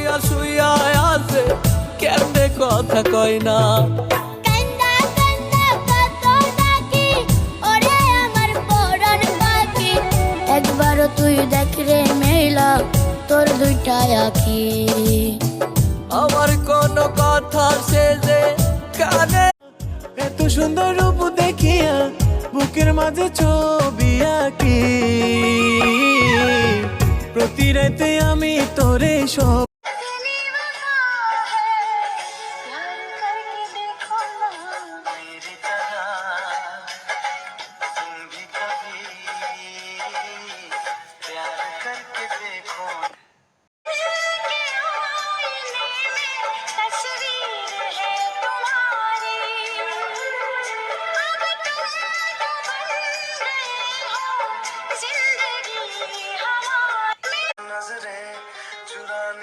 শুইয়া শুইয়া আছে কেমনে কথা কয় না। কান্দা কান্দা কত ডাকি ওরে আমার পরাণ পাখি, একবারও তুই দেখ রে মেলা তোর দুইটা আখি। আমার কোনো কথা সে যে কানে, এত সুন্দর রূপ দেখিয়া বুকের মাঝে ছবি আঁকি, প্রতি রাতে আমি তোরে সব